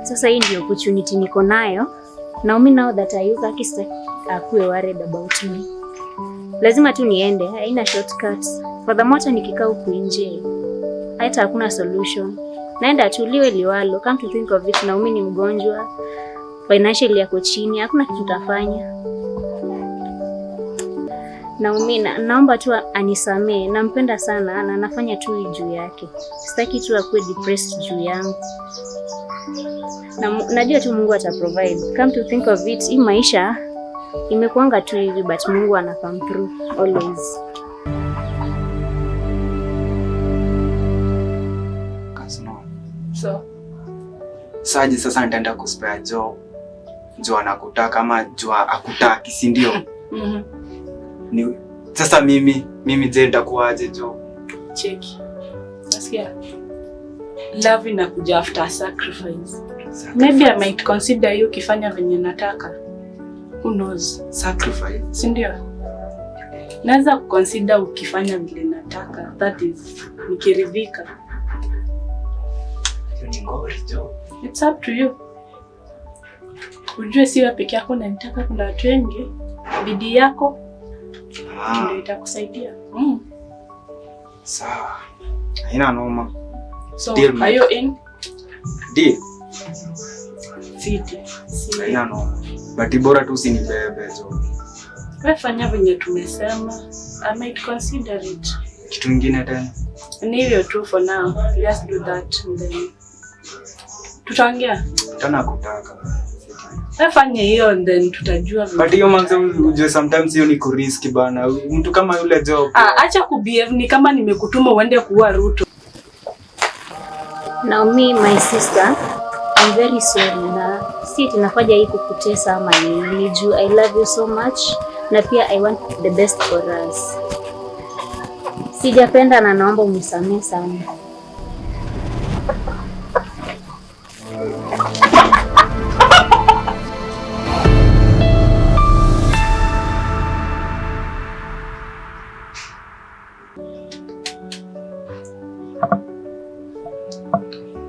Sasa hii ndio opportunity niko nayo. Naomi now that Ayuka kisa akuwe worried about me. Lazima tu niende, haina shortcuts. Furthermore nikikaa huku nje, hata hakuna solution. Naenda tuliwe liwalo. Come to think of it, Naomi ni mgonjwa. Financially yako chini, hakuna kitu tutafanya. Naomi naomba tu anisamee, nampenda sana na nafanya tu juu yake. Sitaki tu akuwe depressed juu yangu. Na najua tu Mungu ataprovide. Come to think of it, hii maisha imekuanga tu hivi, but Mungu ana come through always. Saji sasa nitaenda kuspare job. Jua anakutaka ama jua akutaki, si ndio? Ni sasa mimi je nitakuaje job? Cheki. Nasikia. Love inakuja after sacrifice. Maybe I might consider you kifanya venye nataka. Who knows? Sacrifice. Si ndio? Naweza kuconsider ukifanya vile nataka. That is nikiridhika. It's up to you. Ujue si wewe peke yako unanitaka, kuna watu wengi. Bidii yako ndio itakusaidia. Sawa. Haina noma. So, deal, are you in? Deal. Fiti. Haina noma. But bora tu usinibebe jo. Wewe fanya venye tumesema. I might consider it. Kitu kingine tena? Ni hiyo tu for now. Just do that and then tutaongea. Tana kutaka. Fanya hiyo and then tutajua. But hiyo manze ujue sometimes hiyo ni kuriski bana. Mtu kama yule job. Acha kubehave ni kama nimekutuma uende kuua Ruto. Naomi, my sister, I'm very sorry na si tunafanya hii kukutesa ama nini. I love you so much na pia I want the best for us. Sijapenda na naomba unisamehe sana.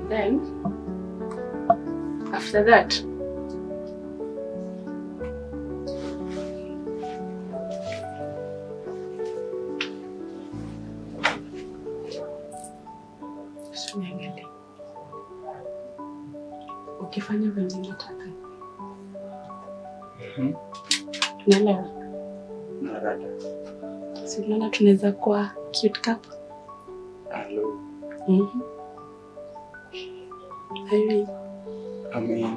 Then, after that, ukifanya venye nataka. Naelewa. Narada. Si unaona tunaweza kuwa cute couple. Hello. Amen. Amen.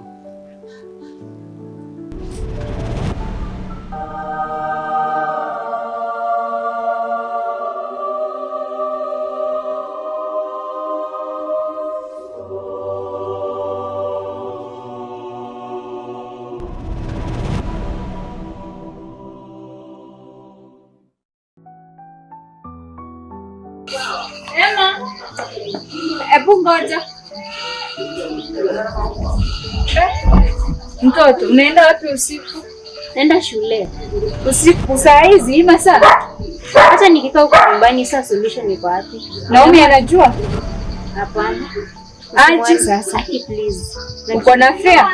Emma. Ebu ngoja. Mtoto, unaenda wapi usiku? Naenda shule. Usiku saa hizi masaa? Hata nikikaa huko nyumbani saa solution iko wapi? Naomi anajua? Hapana. Aje sasa. Please. Uko na fea?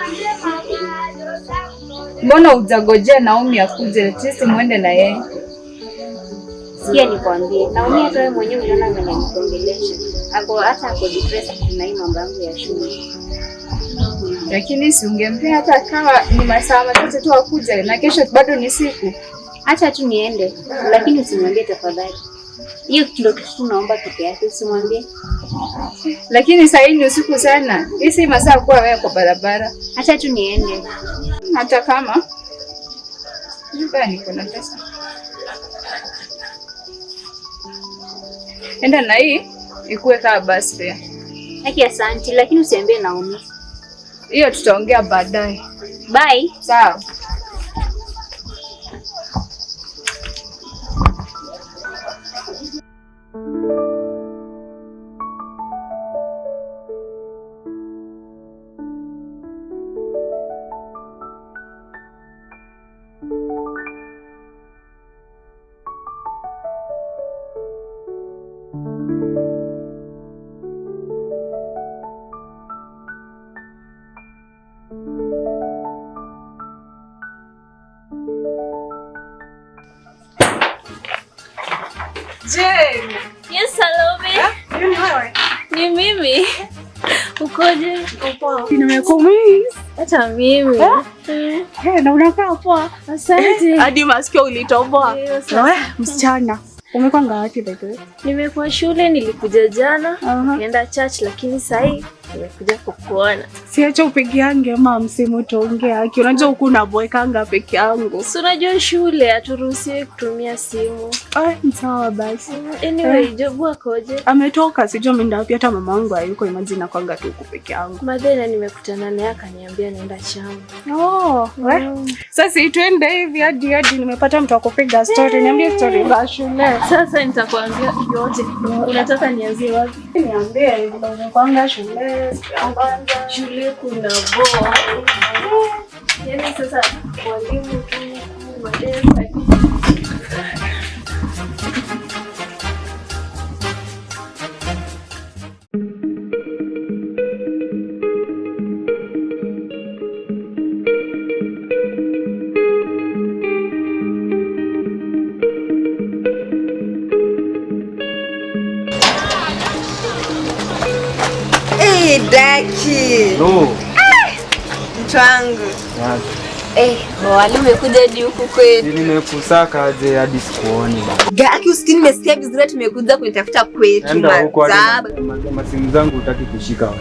Mbona hujagojea Naomi akuje? Sisi muende na yeye. Sikia nikwambie. Naomi hata wewe mwenyewe unaona mwenye mkongelesha. Ako depressed na hii mambo yangu ya shule. Lakini si ungempea hata kama ni masaa machache tu akuje na kesho bado ni siku. Acha tu niende, lakini usimwambie tafadhali. Hiyo ndio kitu naomba peke yake, usimwambie. Lakini saa hii ni usiku sana. Hii si masaa kuwa wewe kwa barabara. Acha tu niende. Hata kama nyumbani kuna pesa. Enda na hii ikuwe kama bus fare. Haki asante, lakini usiambie Naomi. Hiyo tutaongea baadaye. Bye. Sawa. Jane. Yes, Salome. Ni wewe? Ni mimi. Ukoje? Upo. Nimekumiss. Hata mimi. Na unakaa poa. Asante. Hadi masikio ulitoboa. Wewe msichana. Umekwanga wapi bado? Nimekuwa shule, nilikuja jana. Nienda church lakini sasa nimekuja kukuona. Siacha upegeange msimu tuongea. Unajua huku naboekanga peke yangu. Si unajua shule haturuhusiwi kutumia simu. Sawa basi. Anyway, Jobu akoje? Ametoka, sijui ameenda wapi, hata mama yangu hayuko, imagine kwanga tu huku peke yangu. Madena nimekutana naye akaniambia naenda chama. Sasa twende hivi hadi nimepata mtu akupiga story. Niambie story za shule. Sasa nitakwambia yote. Unataka nianzie wapi? Niambie kwanga shule. Shule kuna boa. Yaani sasa walimu tu madesa. Daki. Mtu wangu. Wali umekuja hadi huku kwetu. Nimekusaka aje hadi sikuoni. Daki, usikini nimesikia vizuri tumekuja kunitafuta kwetu. Enda huko hadi masimu zangu utaki kushika wewe.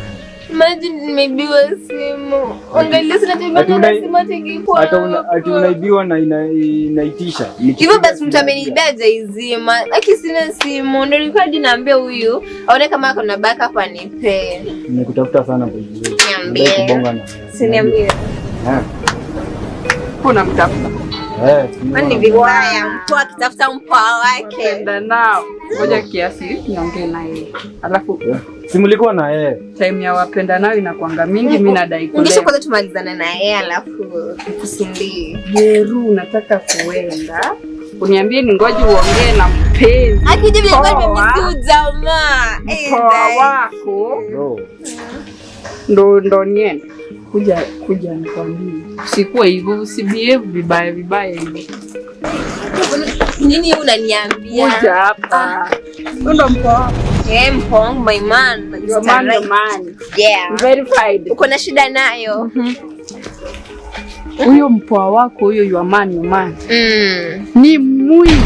Imagine nimeibiwa simu. Angalia sina tembea na simu tingikuwa. Hata unaibiwa na inaitisha. Hivyo basi mtu ameniibia jaizima. Lakini sina simu. Ndio nilikuwa naambia huyu aone kama ako na backup anipe. Nimekutafuta sana bwana. Niambie. Kubonga na. Siniambie. Kuna mtafuta. Ni vibaya mtu akitafuta mpoa wake. Enda nao. Ngoja kiasi niongee na yeye. Alafu simulikuwa na yeye. Time ya wapenda nao inakuanga mingi, mimi nadai kule. Ungesha kwanza tumalizane na yeye alafu kusindii. Jeru, unataka kuenda? Uniambie ni ngoje uongee na mpenzi. Akija vile kwa nimemisi jamaa. Poa wako. Ndo niende. Kuja nikwambie. Sikuwa hivyo, usibehave vibaya hivi. Nini unaniambia? Kuja hapa. Ndo mpoa. Mpoa wangu, my man. Your man. Yeah. Verified. Uko na shida nayo? Huyo mpoa wako huyo your man. Ni mwizi.